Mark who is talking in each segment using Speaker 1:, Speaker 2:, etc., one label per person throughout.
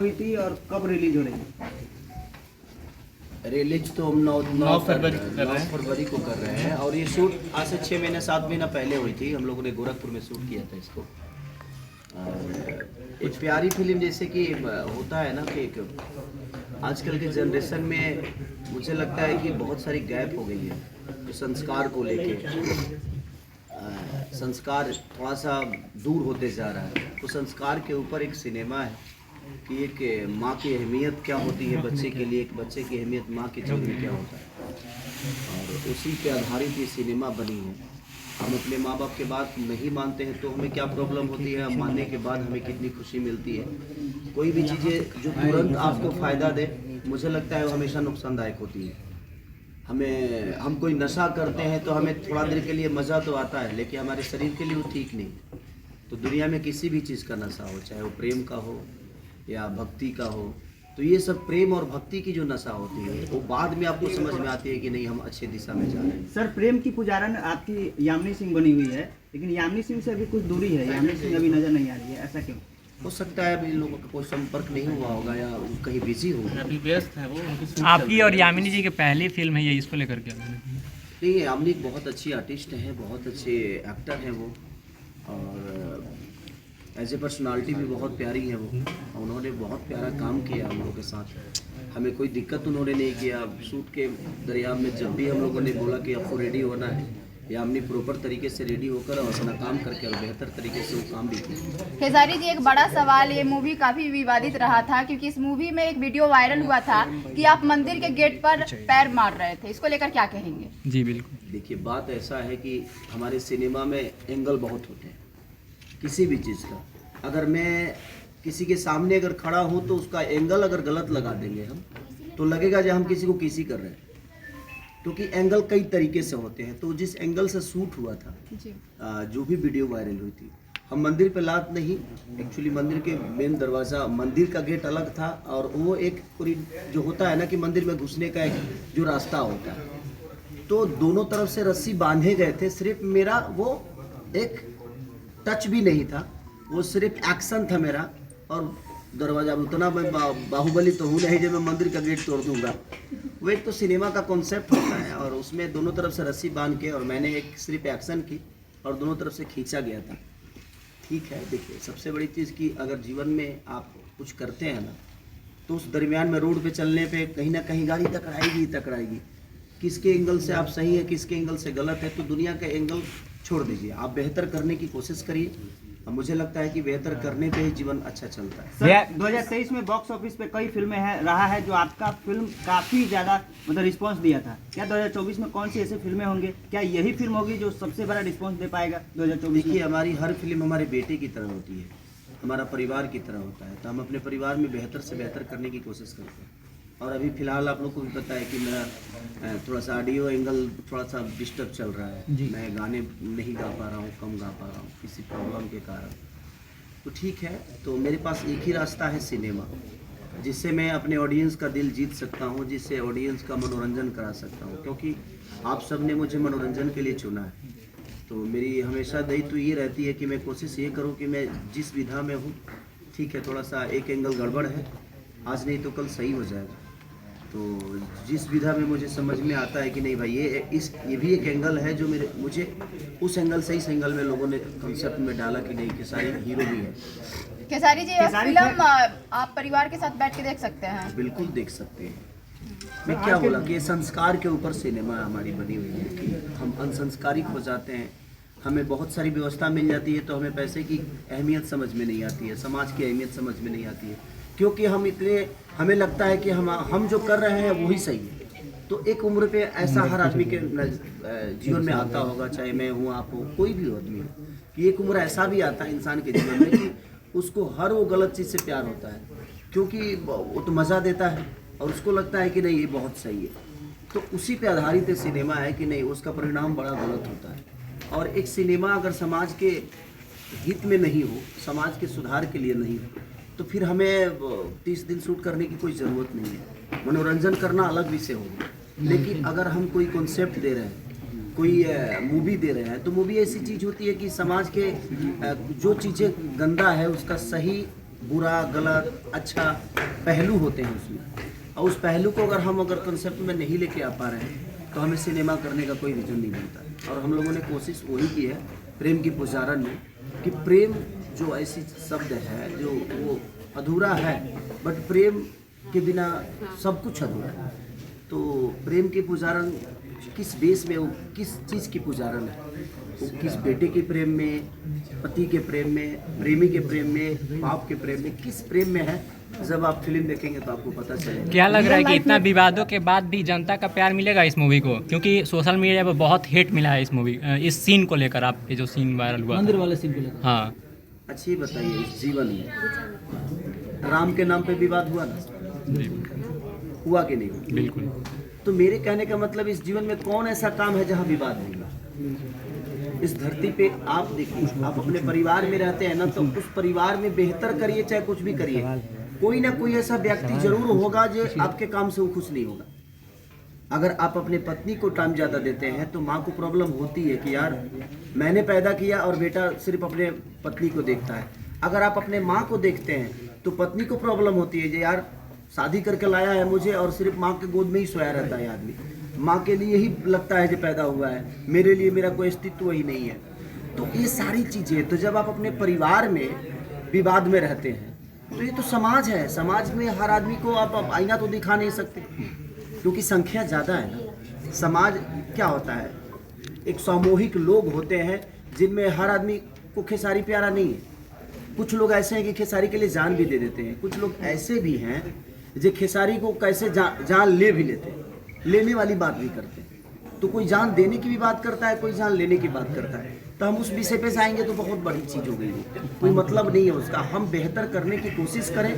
Speaker 1: हुई थी और कब रिलीज हो रही है?
Speaker 2: रिलीज तो हम 9 फरवरी को कर रहे हैं और ये शूट आज से 6 महीने 7 महीना पहले हुई थी। हम लोगों ने गोरखपुर में शूट किया था इसको। एक प्यारी फिल्म जैसे कि होता है ना कि आजकल के जनरेशन में मुझे लगता है कि बहुत सारी गैप हो गई है तो संस्कार को लेके संस्कार थोड़ा सा दूर होते जा रहा है। तो संस्कार के ऊपर एक सिनेमा है कि एक माँ की अहमियत क्या होती है बच्चे के लिए, एक बच्चे की अहमियत माँ के जीवन में क्या होता है, और उसी पे आधारित ये सिनेमा बनी है। हम अपने माँ बाप के बात नहीं मानते हैं तो हमें क्या प्रॉब्लम होती है, हम मानने के बाद हमें कितनी खुशी मिलती है। कोई भी चीज़ें जो तुरंत आपको फ़ायदा दे, मुझे लगता है वो हमेशा नुकसानदायक होती है। हम कोई नशा करते हैं तो हमें थोड़ा देर के लिए मज़ा तो आता है, लेकिन हमारे शरीर के लिए वो ठीक नहीं। तो दुनिया में किसी भी चीज़ का नशा हो, चाहे वो प्रेम का हो या भक्ति का हो, तो ये सब प्रेम और भक्ति की जो नशा होती है वो बाद में आपको समझ में आती है कि नहीं हम अच्छे दिशा में जा रहे हैं।
Speaker 1: सर, प्रेम की पुजारन आपकी यामिनी सिंह बनी हुई है, लेकिन यामिनी सिंह से अभी कुछ दूरी है, यामिनी सिंह अभी नजर नहीं आ रही है, ऐसा क्यों?
Speaker 2: हो सकता है अभी लोगों का कोई संपर्क नहीं हुआ होगा या वो कहीं बिजी हो।
Speaker 3: अभी व्यस्त है वो।
Speaker 4: आपकी और यामिनी जी की पहली फिल्म है ये, इसको लेकर के?
Speaker 2: नहीं, यामिनी बहुत अच्छी आर्टिस्ट हैं, बहुत अच्छे एक्टर हैं वो, और एज ए पर्सनालिटी भी बहुत प्यारी है वो। उन्होंने बहुत प्यारा काम किया हम लोगों के साथ, हमें कोई दिक्कत उन्होंने नहीं किया। शूट के दरिया में जब भी हम लोगों ने बोला कि आपको रेडी होना है, यामिनी प्रॉपर तरीके से रेडी होकर और अपना काम करके और बेहतर तरीके से वो काम भी किया।
Speaker 5: खेसारी जी, एक बड़ा सवाल, ये मूवी काफी विवादित रहा था क्योंकि इस मूवी में एक वीडियो वायरल हुआ था कि आप मंदिर के गेट पर पैर मार रहे थे, इसको लेकर क्या कहेंगे?
Speaker 4: जी बिल्कुल।
Speaker 2: देखिए, बात ऐसा है कि हमारे सिनेमा में एंगल बहुत होते हैं किसी भी चीज़ का। अगर मैं किसी के सामने अगर खड़ा हूँ तो उसका एंगल अगर गलत लगा देंगे हम तो लगेगा जब हम किसी को किसी कर रहे हैं, क्योंकि एंगल कई तरीके से होते हैं। तो जिस एंगल से शूट हुआ था
Speaker 5: जी।
Speaker 2: जो भी वीडियो वायरल हुई थी, हम मंदिर पे लात नहीं, एक्चुअली मंदिर के मेन दरवाज़ा, मंदिर का गेट अलग था और वो एक पूरी जो होता है ना कि मंदिर में घुसने का एक जो रास्ता होता है, तो दोनों तरफ से रस्सी बांधे गए थे। सिर्फ मेरा वो एक टच भी नहीं था, वो सिर्फ एक्शन था मेरा। और दरवाज़ा उतना मैं बाहुबली तो हूँ नहीं जब मैं मंदिर का गेट तोड़ दूंगा। वो एक तो सिनेमा का कॉन्सेप्ट होता है और उसमें दोनों तरफ से रस्सी बांध के और मैंने एक सिर्फ एक्शन की और दोनों तरफ से खींचा गया था। ठीक है, देखिए सबसे बड़ी चीज़ कि अगर जीवन में आप कुछ करते हैं ना तो उस दरमियान में रोड पे चलने पे कहीं ना कहीं गाड़ी टकराएगी। किसके एंगल से आप सही है, किसके एंगल से गलत है, तो दुनिया का एंगल छोड़ दीजिए, आप बेहतर करने की कोशिश करिए। और मुझे लगता है कि बेहतर करने पे ही जीवन अच्छा चलता है।
Speaker 1: सर, 2023 में बॉक्स ऑफिस पे कई फिल्में रहा है जो आपका फिल्म काफी ज्यादा रिस्पांस दिया था। क्या 2024 में कौन सी ऐसी फिल्में होंगे, क्या यही फिल्म होगी जो सबसे बड़ा रिस्पांस दे पाएगा 2024?
Speaker 2: देखिए, हमारी हर फिल्म हमारे बेटे की तरह होती है, हमारा परिवार की तरह होता है, तो हम अपने परिवार में बेहतर से बेहतर करने की कोशिश करते हैं। और अभी फ़िलहाल आप लोग को भी पता है कि मेरा थोड़ा सा ऑडियो एंगल थोड़ा सा डिस्टर्ब चल रहा है, मैं गाने नहीं गा पा रहा हूँ, कम गा पा रहा हूँ किसी प्रॉब्लम के कारण। तो ठीक है, तो मेरे पास एक ही रास्ता है सिनेमा, जिससे मैं अपने ऑडियंस का दिल जीत सकता हूँ, जिससे ऑडियंस का मनोरंजन करा सकता हूँ, क्योंकि आप सब ने मुझे मनोरंजन के लिए चुना है। तो मेरी हमेशा दायित्व ये रहती है कि मैं कोशिश ये करूँ कि मैं जिस विधा में हूँ, ठीक है थोड़ा सा एक एंगल गड़बड़ है, आज नहीं तो कल सही हो जाएगा। तो जिस विधा में मुझे समझ में आता है कि नहीं भाई ये भी एक एंगल है जो मुझे उस एंगल से, इस एंगल में लोगों ने कंसेप्ट में डाला कि नहीं खेसारी हीरो भी है।
Speaker 5: खेसारी जी, फिल्म आप परिवार के साथ बैठ के देख सकते हैं?
Speaker 2: बिल्कुल देख सकते हैं। मैं क्या बोला कि ये संस्कार के ऊपर सिनेमा हमारी बनी हुई है कि हम अनसंस्कारिक हो जाते हैं, हमें बहुत सारी व्यवस्था मिल जाती है तो हमें पैसे की अहमियत समझ में नहीं आती है, समाज की अहमियत समझ में नहीं आती है, क्योंकि हमें लगता है कि हम जो कर रहे हैं वही सही है। तो एक उम्र पे ऐसा हर आदमी के जीवन में आता होगा, चाहे मैं हूँ, आप हो, कोई भी आदमी हो, कि एक उम्र ऐसा भी आता है इंसान के जीवन में कि उसको हर वो गलत चीज़ से प्यार होता है, क्योंकि वो तो मज़ा देता है और उसको लगता है कि नहीं ये बहुत सही है। तो उसी पे आधारित सिनेमा है कि नहीं उसका परिणाम बड़ा गलत होता है। और एक सिनेमा अगर समाज के हित में नहीं हो, समाज के सुधार के लिए नहीं हो, तो फिर हमें 30 दिन शूट करने की कोई ज़रूरत नहीं है। मनोरंजन करना अलग विषय होगा, लेकिन अगर हम कोई कॉन्सेप्ट दे रहे हैं, कोई मूवी दे रहे हैं, तो मूवी ऐसी चीज़ होती है कि समाज के जो चीज़ें गंदा है उसका सही बुरा गलत अच्छा पहलू होते हैं उसमें, और उस पहलू को अगर कंसेप्ट में नहीं लेके आ पा रहे हैं तो हमें सिनेमा करने का कोई रीजन नहीं बनता। और हम लोगों ने कोशिश वही की है प्रेम की पुजारन में, कि प्रेम जो ऐसी शब्द है जो वो अधूरा है, बट प्रेम के बिना सब कुछ अधूरा है। तो प्रेम की पुजारन किस बेस में, वो किस चीज़ की पुजारन है, वो किस बेटे के प्रेम में, पति के प्रेम में, प्रेमी के प्रेम में, बाप के प्रेम में, किस प्रेम में है, जब आप फिल्म देखेंगे तो आपको पता चलेगा।
Speaker 4: क्या लग रहा है कि इतना विवादों के बाद भी जनता का प्यार मिलेगा इस मूवी को? क्योंकि सोशल मीडिया पर बहुत हेट मिला है इस मूवी, इस सीन को लेकर, आप ये जो सीन वायरल हुआ
Speaker 3: मंदिर वाले सीन को लेकर।
Speaker 4: हाँ,
Speaker 2: अच्छी बताइए, इस जीवन में राम के नाम पे विवाद हुआ ना, हुआ कि नहीं?
Speaker 4: बिल्कुल।
Speaker 2: तो मेरे कहने का मतलब इस जीवन में कौन ऐसा काम है जहाँ विवाद नहीं हुआ? इस धरती पे आप देखिए, आप अपने परिवार में रहते हैं ना, तो उस परिवार में बेहतर करिए चाहे कुछ भी करिए, कोई ना कोई ऐसा व्यक्ति जरूर होगा जो आपके काम से वो खुश नहीं होगा। अगर आप अपने पत्नी को टाइम ज़्यादा देते हैं तो माँ को प्रॉब्लम होती है कि यार मैंने पैदा किया और बेटा सिर्फ अपने पत्नी को देखता है। अगर आप अपने माँ को देखते हैं तो पत्नी को प्रॉब्लम होती है कि यार शादी करके लाया है मुझे और सिर्फ माँ के गोद में ही सोया रहता है आदमी, माँ के लिए ही लगता है जो पैदा हुआ है, मेरे लिए मेरा कोई अस्तित्व ही नहीं है। तो ये सारी चीज़ें, तो जब आप अपने परिवार में विवाद में रहते हैं तो ये तो समाज है, समाज में हर आदमी को आप आईना तो दिखा नहीं सकते क्योंकि संख्या ज़्यादा है ना। समाज क्या होता है, एक सामूहिक लोग होते हैं जिनमें हर आदमी को खेसारी प्यारा नहीं है। कुछ लोग ऐसे हैं कि खेसारी के लिए जान भी दे देते हैं, कुछ लोग ऐसे भी हैं जो खेसारी को कैसे जान ले भी लेते हैं, लेने वाली बात भी करते हैं। तो कोई जान देने की भी बात करता है, कोई जान लेने की बात करता है। तो हम उस विषय पे जाएंगे तो बहुत बड़ी चीज़ हो गई, कोई मतलब नहीं है उसका। हम बेहतर करने की कोशिश करें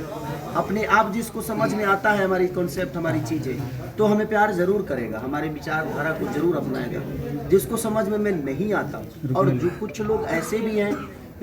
Speaker 2: अपने आप, जिसको समझ में आता है हमारी कॉन्सेप्ट, हमारी चीज़ें, तो हमें प्यार ज़रूर करेगा, हमारे विचारधारा को ज़रूर अपनाएगा। जिसको समझ में नहीं आता, और जो कुछ लोग ऐसे भी हैं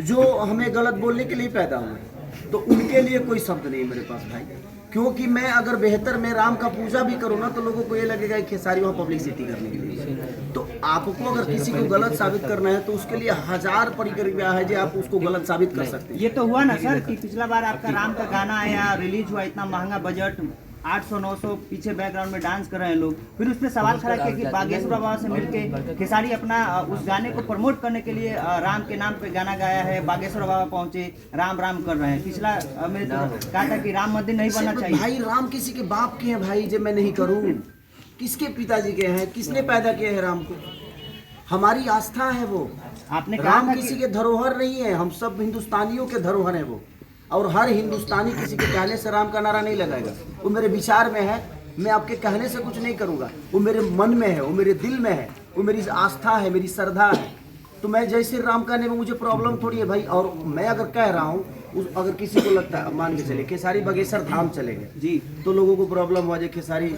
Speaker 2: जो हमें गलत बोलने के लिए पैदा हुए, तो उनके लिए कोई शब्द नहीं मेरे पास भाई। क्योंकि मैं अगर बेहतर मैं राम का पूजा भी करूँ ना तो लोगों को ये लगेगा कि खेसारी वहाँ पब्लिसिटी करने के लिए। तो आपको अगर किसी को गलत साबित करना है तो उसके लिए 1000 प्रक्रिया है जो आप उसको गलत साबित कर सकते हैं।
Speaker 1: ये तो हुआ ना सर कि पिछला बार आपका राम का गाना आया, रिलीज हुआ, इतना महंगा बजट, 800-900 पीछे बैकग्राउंड में डांस कर रहे हैं लोग, फिर उस पर सवाल खड़ा किया कि बागेश्वर बाबा से मिलके खेसारी अपना उस गाने को प्रमोट करने के लिए राम के नाम पे गाना गाया है, बागेश्वर बाबा पहुंचे, राम राम कर रहे हैं। पिछला मैंने तो कहा था कि राम मंदिर नहीं बनना चाहिए।
Speaker 2: भाई राम किसी के बाप के हैं भाई, जब मैं नहीं करूँ, किसके पिताजी के हैं, किसने पैदा किए हैं राम को? हमारी आस्था है वो।
Speaker 1: आपने कहा
Speaker 2: राम
Speaker 1: था
Speaker 2: किसी के धरोहर नहीं है, हम सब हिंदुस्तानियों के धरोहर है वो। और हर हिंदुस्तानी किसी के कहने से राम का नारा नहीं लगाएगा, वो मेरे विचार में है, मैं आपके कहने से कुछ नहीं करूँगा, वो मेरे मन में है, वो मेरे दिल में है, वो मेरी आस्था है, मेरी श्रद्धा है। तो मैं जैसे राम कहने में मुझे प्रॉब्लम थोड़ी है भाई। और मैं अगर कह रहा हूँ, अगर किसी को लगता है, मान के चले खेसारी बागेश्वर धाम चले गए जी, तो लोगों को प्रॉब्लम हुआ जो खेसारी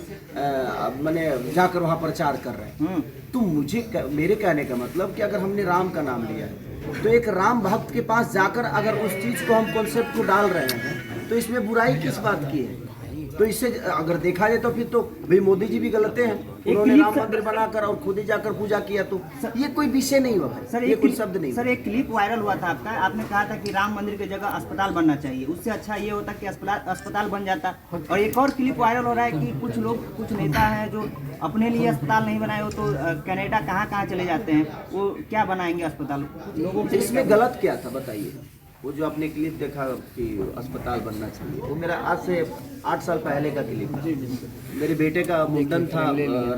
Speaker 2: मैंने जाकर वहाँ प्रचार कर रहे हैं। तो मुझे मेरे कहने का मतलब कि अगर हमने राम का नाम लिया है तो एक राम भक्त के पास जाकर अगर उस चीज़ को हम कॉन्सेप्ट को डाल रहे हैं तो इसमें बुराई किस बात की है? तो इससे अगर देखा जाए तो फिर तो भाई मोदी जी भी गलत हैं, उन्होंने राम मंदिर बनाकर और खुद ही जाकर पूजा किया। तो ये कोई विषय नहीं हुआ भाई,
Speaker 1: सर,
Speaker 2: ये कोई शब्द नहीं।
Speaker 1: सर, एक क्लिप वायरल हुआ था आपका, आपने कहा था कि राम मंदिर की जगह अस्पताल बनना चाहिए, उससे अच्छा ये होता कि अस्पताल बन जाता। और एक और क्लिप वायरल हो रहा है कि कुछ लोग, कुछ नेता हैं जो अपने लिए अस्पताल नहीं बनाए हो तो कनाडा कहाँ कहाँ चले जाते हैं, वो क्या बनाएंगे अस्पताल लोगों को?
Speaker 2: इसमें गलत क्या था बताइए? वो जो आपने क्लिप देखा कि अस्पताल बनना चाहिए, वो मेरा आज से 8 साल पहले का क्लिप था। मेरे बेटे का मुंडन था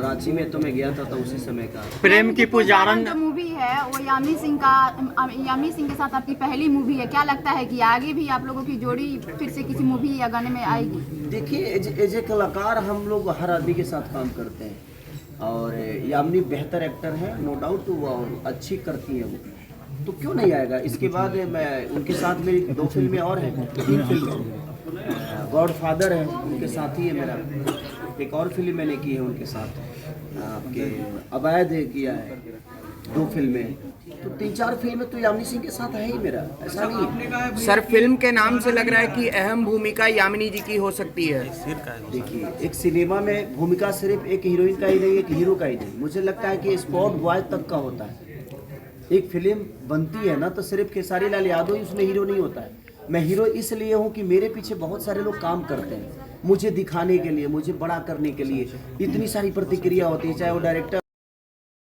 Speaker 2: रांची में, तो मैं गया था, तो उसी समय का।
Speaker 4: प्रेम की पुजारन
Speaker 5: जो मूवी है वो यामी सिंह के साथ आपकी पहली मूवी है, क्या लगता है कि आगे भी आप लोगों की जोड़ी फिर से किसी मूवी या गाने में आएगी?
Speaker 2: देखिए, एज ए कलाकार हम लोग हर आदमी के साथ काम करते हैं और यामिनी बेहतर एक्टर है, नो डाउट, वो और अच्छी करती है वो, तो क्यों नहीं आएगा? इसके बाद मैं उनके साथ मेरी 2 फिल्में और हैं, 3 फिल्म, गॉडफादर है उनके साथ ही है मेरा, एक और फिल्म मैंने की है उनके साथ, आपके अवैध किया है 2 फिल्में, तो 3-4 फिल्में तो यामिनी सिंह के साथ है ही मेरा, ऐसा नहीं है।
Speaker 6: सर, फिल्म के नाम से लग रहा है कि अहम भूमिका यामिनी जी की हो सकती है।
Speaker 2: देखिए, एक सिनेमा में भूमिका सिर्फ एक हीरोइन का ही नहीं, एक हीरो का ही नहीं, मुझे लगता है कि स्पॉट बॉय तक का होता है। एक फिल्म बनती है ना तो सिर्फ खेसारी लाल यादव ही उसमें हीरो नहीं होता है, मैं हीरो इसलिए हूँ कि मेरे पीछे बहुत सारे लोग काम करते हैं, मुझे दिखाने के लिए, मुझे बड़ा करने के लिए। इतनी सारी प्रतिक्रिया होती है, चाहे वो डायरेक्टर